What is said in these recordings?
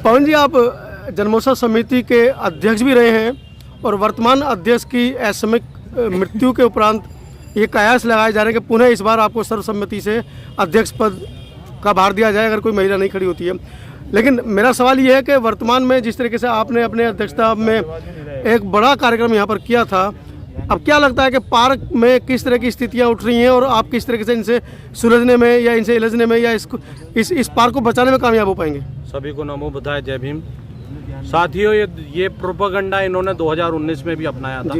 पवन जी, आप जन्मोत्सव समिति के अध्यक्ष भी रहे हैं और वर्तमान अध्यक्ष की असामयिक मृत्यु के उपरांत ये कयास लगाए जा रहे हैं कि पुनः इस बार आपको सर्वसम्मति से अध्यक्ष पद का भार दिया जाए अगर कोई महिला नहीं खड़ी होती है। लेकिन मेरा सवाल ये है कि वर्तमान में जिस तरीके से आपने अपने अध्यक्षता में एक बड़ा कार्यक्रम यहाँ पर किया था, अब क्या लगता है कि पार्क में किस तरह की स्थितियाँ उठ रही हैं और आप किस तरीके से इनसे सुलझने में या इनसे इलझने में या इस पार्क को बचाने में कामयाब हो पाएंगे? सभी को नमो बुद्धाय, जय भीम। साथियों, ये प्रोपेगेंडा इन्होंने 2019 में भी अपनाया था।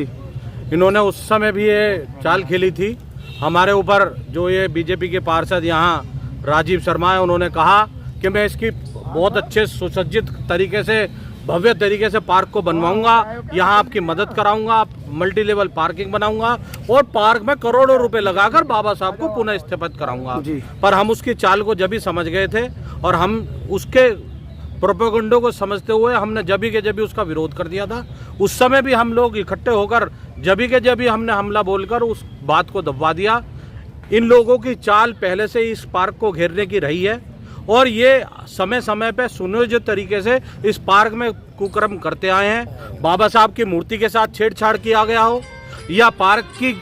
इन्होंने उस समय भी ये चाल खेली थी हमारे ऊपर। जो ये बीजेपी के पार्षद यहाँ राजीव शर्मा है, उन्होंने कहा कि मैं इसकी बहुत अच्छे सुसज्जित तरीके से, भव्य तरीके से पार्क को बनवाऊंगा, यहाँ आपकी मदद कराऊंगा, मल्टी लेवल पार्किंग बनाऊंगा और पार्क में करोड़ों रुपए लगाकर बाबा साहब को पुनः स्थापित कराऊंगा। पर हम उसकी चाल को जब ही समझ गए थे और हम उसके प्रोपेगेंडो को समझते हुए हमने जभी के जभी उसका विरोध कर दिया था। उस समय भी हम लोग इकट्ठे होकर जभी के जभी हमने हमला बोलकर उस बात को दबा दिया। इन लोगों की चाल पहले से इस पार्क को घेरने की रही है और ये समय समय पे सुनियोजित तरीके से इस पार्क में कुकर्म करते आए हैं। बाबा साहब की मूर्ति के साथ छेड़छाड़ किया गया हो या पार्क की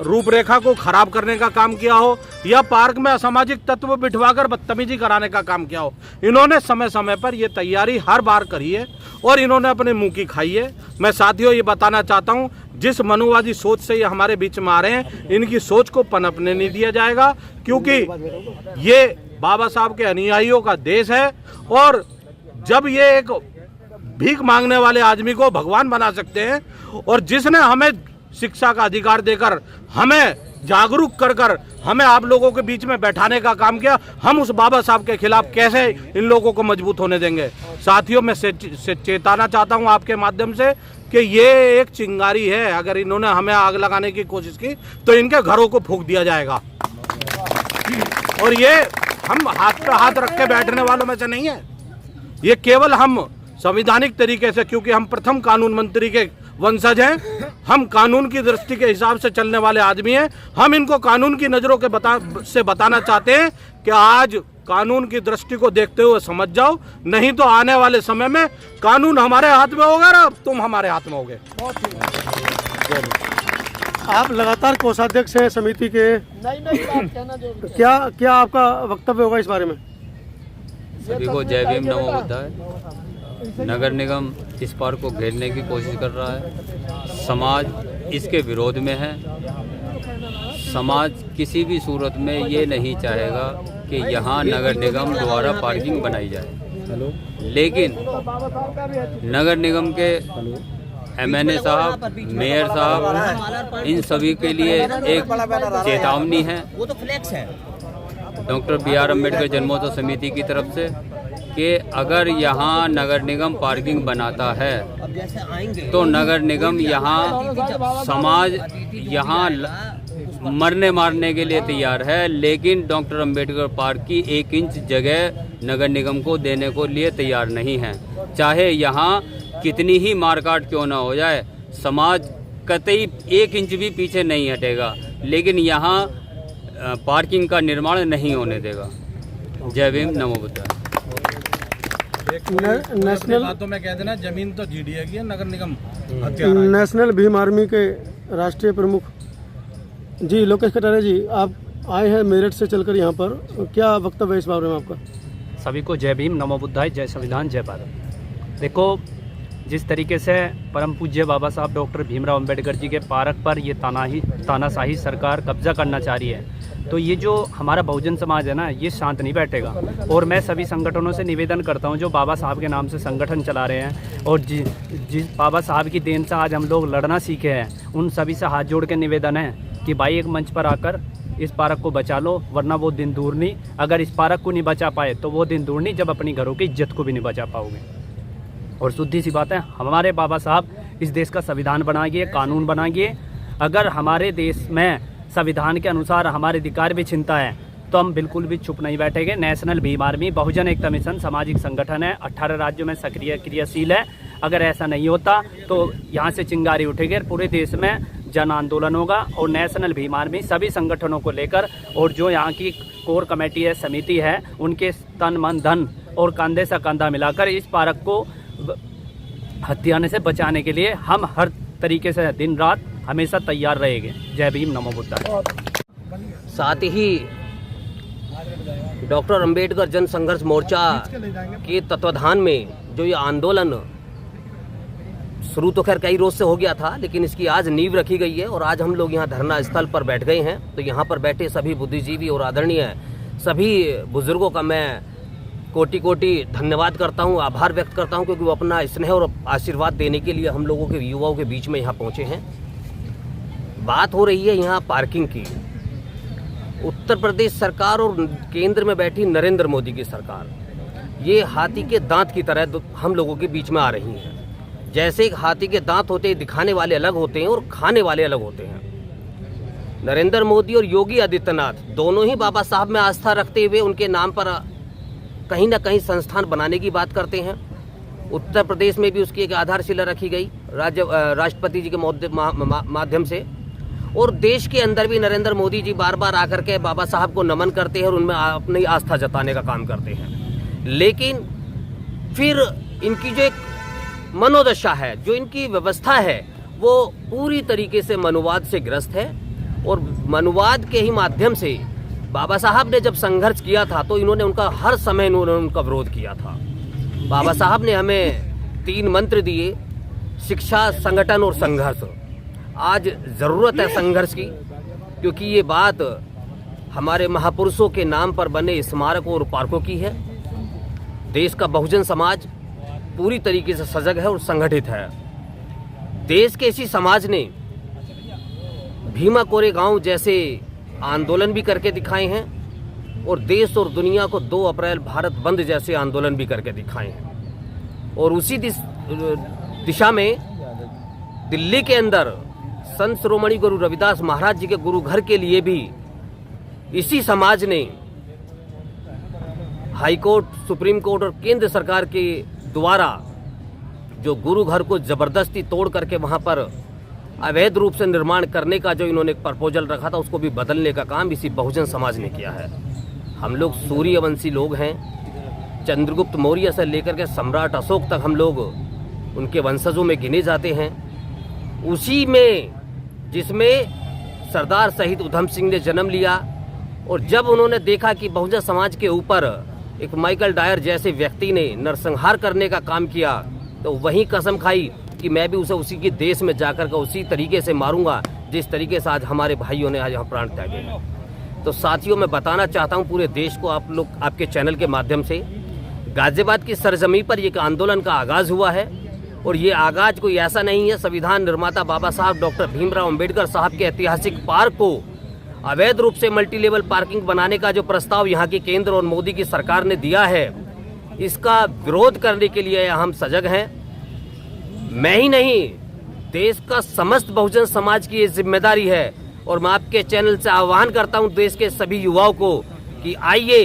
रूपरेखा को खराब करने का काम किया हो या पार्क में असामाजिक तत्व बिठवाकर बदतमीजी कराने का काम किया हो, इन्होंने समय समय पर ये तैयारी हर बार करी है और इन्होंने अपने मुंह की खाई है। मैं साथियों ये बताना चाहता हूँ, जिस मनुवादी सोच से ये हमारे बीच में आ रहे हैं, इनकी सोच को पनपने नहीं दिया जाएगा, क्योंकि ये बाबा साहब के अनुयायियों का देश है। और जब ये एक भीख मांगने वाले आदमी को भगवान बना सकते हैं और जिसने हमें शिक्षा का अधिकार देकर हमें जागरूक कर हमें आप लोगों के बीच में बैठाने का काम किया, हम उस बाबा साहब के खिलाफ कैसे इन लोगों को मजबूत होने देंगे? साथियों, मैं चेताना चाहता हूं आपके माध्यम से कि ये एक चिंगारी है। अगर इन्होंने हमें आग लगाने की कोशिश की तो इनके घरों को फूंक दिया जाएगा। और ये हम हाथ पे हाथ रख के बैठने वालों में से नहीं है। ये केवल हम संवैधानिक तरीके से, क्योंकि हम प्रथम कानून मंत्री के वंशज हैं, हम कानून की दृष्टि के हिसाब से चलने वाले आदमी हैं। हम इनको कानून की नजरों के बताना चाहते हैं कि आज कानून की दृष्टि को देखते हुए समझ जाओ, नहीं तो आने वाले समय में कानून हमारे हाथ में होगा और तुम हमारे हाथ में होगे। आप लगातार कोषाध्यक्ष हैं समिति के, क्या आपका वक्तव्य होगा इस बारे में? सभी को जय भीम, नमो बुद्धाय। नगर निगम इस पार्क को घेरने की कोशिश कर रहा है। समाज इसके विरोध में है। समाज किसी भी सूरत में ये नहीं चाहेगा कि यहाँ नगर निगम द्वारा पार्किंग बनाई जाए। लेकिन नगर निगम के एमएनए साहब, मेयर साहब, इन सभी के लिए एक चेतावनी है डॉक्टर BR अम्बेडकर जन्मोत्सव समिति की तरफ से कि अगर यहाँ नगर निगम पार्किंग बनाता है तो नगर निगम यहाँ समाज यहाँ मरने मारने के लिए तैयार है, लेकिन डॉक्टर अम्बेडकर पार्क की 1 इंच जगह नगर निगम को देने को लिए तैयार नहीं है। चाहे यहाँ कितनी ही मारकाट क्यों ना हो जाए, समाज कतई 1 इंच भी पीछे नहीं हटेगा, लेकिन यहाँ पार्किंग का निर्माण नहीं होने देगा। जय भीम, नमो बुद्धाय। नेशनल बातों में कह देना, जमीन तो GDA की है, नगर निगम नेशनल भीम आर्मी के राष्ट्रीय प्रमुख जी लोकेश कटारिया जी, आप आए हैं मेरठ से चलकर यहाँ पर, क्या वक्तव्य है इस बारे में आपका? सभी को जय भीम, नमो बुद्धाय, जय संविधान, जय भारत। देखो, जिस तरीके से परम पूज्य बाबा साहब डॉक्टर भीमराव अंबेडकर जी के पार्क पर ये तानाशाही सरकार कब्जा करना चाह रही है, तो ये जो हमारा बहुजन समाज है ना, ये शांत नहीं बैठेगा। और मैं सभी संगठनों से निवेदन करता हूँ जो बाबा साहब के नाम से संगठन चला रहे हैं और जिस बाबा साहब की देन से आज हम लोग लड़ना सीखे हैं, उन सभी से हाथ जोड़ के निवेदन है कि भाई एक मंच पर आकर इस पार्क को बचा लो, वरना वो दिन दूर नहीं। अगर इस पार्क को नहीं बचा पाए तो वो दिन दूर नहीं जब अपनी घरों की इज्जत को भी नहीं बचा पाओगे। और सीधी सी बात है, हमारे बाबा साहब इस देश का संविधान बनाइए, कानून बनाइए। अगर हमारे देश में संविधान के अनुसार हमारे अधिकार भी छिनता है तो हम बिल्कुल भी चुप नहीं बैठेंगे। नेशनल भीम आर्मी बहुजन एकता मिशन सामाजिक संगठन है, 18 राज्यों में सक्रिय क्रियाशील है। अगर ऐसा नहीं होता तो यहाँ से चिंगारी उठेगी और पूरे देश में जन आंदोलन होगा। और नेशनल भीम आर्मी सभी संगठनों को लेकर और जो यहाँ की कोर कमेटी है, समिति है, उनके तन मन धन और कंधे से कंधा मिलाकर इस पार्क को हत्याने से बचाने के लिए हम हर तरीके से दिन रात हमेशा तैयार रहेंगे। जय भीम, नमो बुद्धाय। साथ ही डॉक्टर अंबेडकर जन संघर्ष मोर्चा के तत्वाधान में जो ये आंदोलन शुरू तो खैर कई रोज से हो गया था, लेकिन इसकी आज नींव रखी गई है और आज हम लोग यहाँ धरना स्थल पर बैठ गए हैं। तो यहाँ पर बैठे सभी बुद्धिजीवी और आदरणीय सभी बुजुर्गों का मैं कोटि कोटि धन्यवाद करता हूँ, आभार व्यक्त करता हूँ, क्योंकि वो अपना स्नेह और आशीर्वाद देने के लिए हम लोगों के युवाओं के बीच में यहाँ पहुँचे हैं। बात हो रही है यहाँ पार्किंग की। उत्तर प्रदेश सरकार और केंद्र में बैठी नरेंद्र मोदी की सरकार ये हाथी के दांत की तरह हम लोगों के बीच में आ रही हैं। जैसे एक हाथी के दांत होते हैं, दिखाने वाले अलग होते हैं और खाने वाले अलग होते हैं। नरेंद्र मोदी और योगी आदित्यनाथ दोनों ही बाबा साहब में आस्था रखते हुए उनके नाम पर कहीं ना कहीं संस्थान बनाने की बात करते हैं। उत्तर प्रदेश में भी उसकी एक आधारशिला रखी गई राष्ट्रपति जी के माध्यम से, और देश के अंदर भी नरेंद्र मोदी जी बार बार आकर के बाबा साहब को नमन करते हैं और उनमें अपनी आस्था जताने का काम करते हैं। लेकिन फिर इनकी जो एक मनोदशा है, जो इनकी व्यवस्था है, वो पूरी तरीके से मनुवाद से ग्रस्त है। और मनुवाद के ही माध्यम से बाबा साहब ने जब संघर्ष किया था तो इन्होंने उनका हर समय इन्होंने उनका विरोध किया था। बाबा साहब ने हमें 3 मंत्र दिए, शिक्षा, संगठन और संघर्ष। आज ज़रूरत है संघर्ष की, क्योंकि ये बात हमारे महापुरुषों के नाम पर बने स्मारकों और पार्कों की है। देश का बहुजन समाज पूरी तरीके से सजग है और संगठित है। देश के इसी समाज ने भीमा कोरेगांव जैसे आंदोलन भी करके दिखाए हैं और देश और दुनिया को 2 अप्रैल भारत बंद जैसे आंदोलन भी करके दिखाए हैं। और उसी दिशा में दिल्ली के अंदर संत शिरोमणि गुरु रविदास महाराज जी के गुरु घर के लिए भी इसी समाज ने हाई कोर्ट, सुप्रीम कोर्ट और केंद्र सरकार के द्वारा जो गुरु घर को जबरदस्ती तोड़ करके वहां पर अवैध रूप से निर्माण करने का जो इन्होंने प्रपोजल रखा था, उसको भी बदलने का काम इसी बहुजन समाज ने किया है। हम लोग सूर्यवंशी लोग हैं। चंद्रगुप्त मौर्य से लेकर के सम्राट अशोक तक हम लोग उनके वंशजों में गिने जाते हैं। उसी में जिसमें सरदार शहीद उधम सिंह ने जन्म लिया, और जब उन्होंने देखा कि बहुजन समाज के ऊपर एक माइकल डायर जैसे व्यक्ति ने नरसंहार करने का काम किया, तो वही कसम खाई कि मैं भी उसे उसी के देश में जाकर के उसी तरीके से मारूंगा जिस तरीके से आज हमारे भाइयों ने आज यहाँ प्राण त्यागे हैं। तो साथियों, मैं बताना चाहता हूँ पूरे देश को, आप लोग आपके चैनल के माध्यम से, गाजियाबाद की सरजमी पर एक आंदोलन का आगाज हुआ है। और ये आगाज कोई ऐसा नहीं है, संविधान निर्माता बाबा साहब डॉक्टर भीमराव अंबेडकर साहब के ऐतिहासिक पार्क को अवैध रूप से मल्टी लेवल पार्किंग बनाने का जो प्रस्ताव यहाँ की केंद्र और मोदी की सरकार ने दिया है, इसका विरोध करने के लिए हम सजग हैं। मैं ही नहीं, देश का समस्त बहुजन समाज की ये जिम्मेदारी है। और मैं आपके चैनल से आह्वान करता हूं देश के सभी युवाओं को कि आइए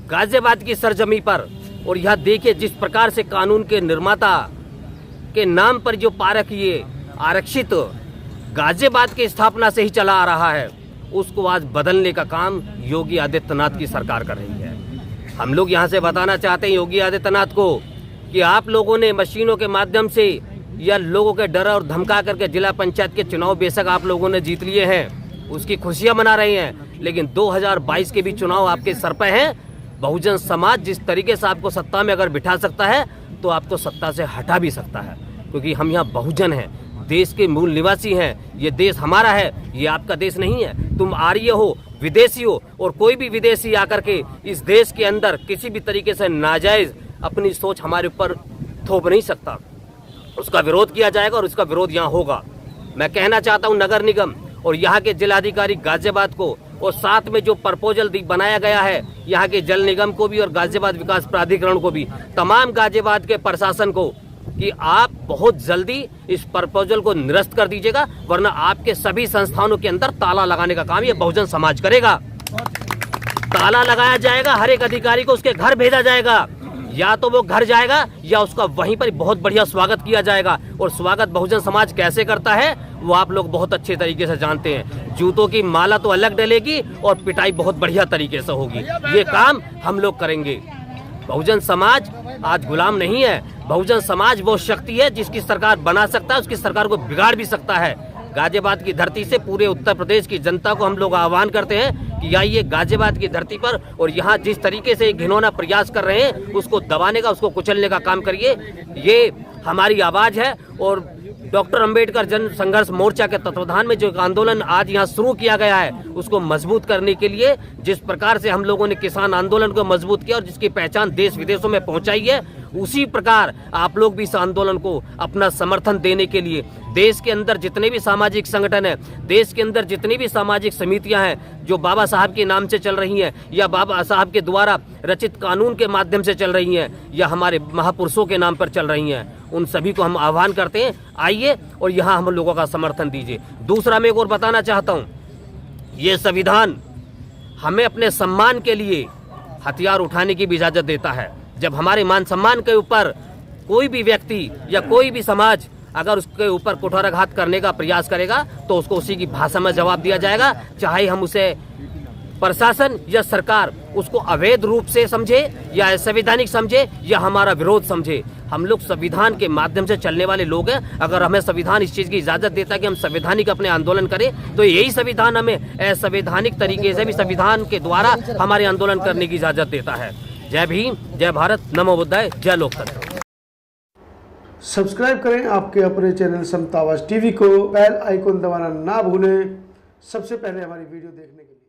गाजियाबाद की सरजमी पर और यह देखिए जिस प्रकार से कानून के निर्माता के नाम पर जो पार्क ये आरक्षित गाजियाबाद की स्थापना से ही चला आ रहा है, उसको आज बदलने का काम योगी आदित्यनाथ की सरकार कर रही है। हम लोग यहाँ से बताना चाहते हैं योगी आदित्यनाथ को कि आप लोगों ने मशीनों के माध्यम से या लोगों के डर और धमका करके जिला पंचायत के चुनाव बेशक आप लोगों ने जीत लिए हैं, उसकी खुशियां मना रहे हैं, लेकिन 2022 के भी चुनाव आपके सर पे हैं। बहुजन समाज जिस तरीके से आपको सत्ता में अगर बिठा सकता है तो आपको सत्ता से हटा भी सकता है, क्योंकि हम यहाँ बहुजन हैं, देश के मूल निवासी हैं। ये देश हमारा है, ये आपका देश नहीं है। तुम आर्य हो, विदेशी हो, और कोई भी विदेशी आकर के इस देश के अंदर किसी भी तरीके से नाजायज अपनी सोच हमारे ऊपर थोप नहीं सकता। उसका विरोध किया जाएगा और उसका विरोध यहाँ होगा। मैं कहना चाहता हूँ नगर निगम और यहाँ के जिलाधिकारी गाजियाबाद को, और साथ में जो प्रपोजल बनाया गया है यहाँ के जल निगम को भी और गाजियाबाद विकास प्राधिकरण को भी, तमाम गाजियाबाद के प्रशासन को, कि आप बहुत जल्दी इस प्रपोजल को निरस्त कर दीजिएगा, वरना आपके सभी संस्थानों के अंदर ताला लगाने का काम ये बहुजन समाज करेगा। ताला लगाया जाएगा, हर एक अधिकारी को उसके घर भेजा जाएगा, या तो वो घर जाएगा या उसका वहीं पर बहुत बढ़िया स्वागत किया जाएगा। और स्वागत बहुजन समाज कैसे करता है वो आप लोग बहुत अच्छे तरीके से जानते हैं। जूतों की माला तो अलग डलेगी और पिटाई बहुत बढ़िया तरीके से होगी। ये काम हम लोग करेंगे। बहुजन समाज आज गुलाम नहीं है। बहुजन समाज वो शक्ति है जिसकी सरकार बना सकता है, उसकी सरकार को बिगाड़ भी सकता है। गाजियाबाद की धरती से पूरे उत्तर प्रदेश की जनता को हम लोग आह्वान करते हैं कि आइए गाजियाबाद की धरती पर, और यहाँ जिस तरीके से घिनौना प्रयास कर रहे हैं उसको दबाने का, उसको कुचलने का काम करिए। ये हमारी आवाज है। और डॉक्टर अंबेडकर जन संघर्ष मोर्चा के तत्वाधान में जो एक आंदोलन आज यहाँ शुरू किया गया है, उसको मजबूत करने के लिए जिस प्रकार से हम लोगों ने किसान आंदोलन को मजबूत किया और जिसकी पहचान देश विदेशों में पहुंचाई है, उसी प्रकार आप लोग भी इस आंदोलन को अपना समर्थन देने के लिए देश के अंदर जितने भी सामाजिक संगठन है, देश के अंदर जितनी भी सामाजिक समितियां हैं जो बाबा साहब के नाम से चल रही हैं या बाबा साहब के द्वारा रचित कानून के माध्यम से चल रही हैं या हमारे महापुरुषों के नाम पर चल रही हैं, उन सभी को हम आह्वान करते हैं, आइए और यहाँ हम लोगों का समर्थन दीजिए। दूसरा मैं एक और बताना चाहता हूँ, ये संविधान हमें अपने सम्मान के लिए हथियार उठाने की भी इजाज़त देता है। जब हमारे मान सम्मान के ऊपर कोई भी व्यक्ति या कोई भी समाज अगर उसके ऊपर कुठाराघात करने का प्रयास करेगा तो उसको उसी की भाषा में जवाब दिया जाएगा, चाहे हम उसे प्रशासन या सरकार उसको अवैध रूप से समझे या असंवैधानिक समझे या हमारा विरोध समझे। हम लोग संविधान के माध्यम से चलने वाले लोग हैं। अगर हमें संविधान इस चीज़ की इजाज़त देता है कि हम संवैधानिक अपने आंदोलन करें, तो यही संविधान हमें असंवैधानिक तरीके से भी संविधान के द्वारा हमारे आंदोलन करने की इजाज़त देता है। जय भीम, जय भारत, नमो बुद्धाय, जय लोकतंत्र। सब्सक्राइब करें आपके अपने चैनल समता आवाज़ टीवी को, बेल आइकन दबाना ना भूलें सबसे पहले हमारी वीडियो देखने के लिए।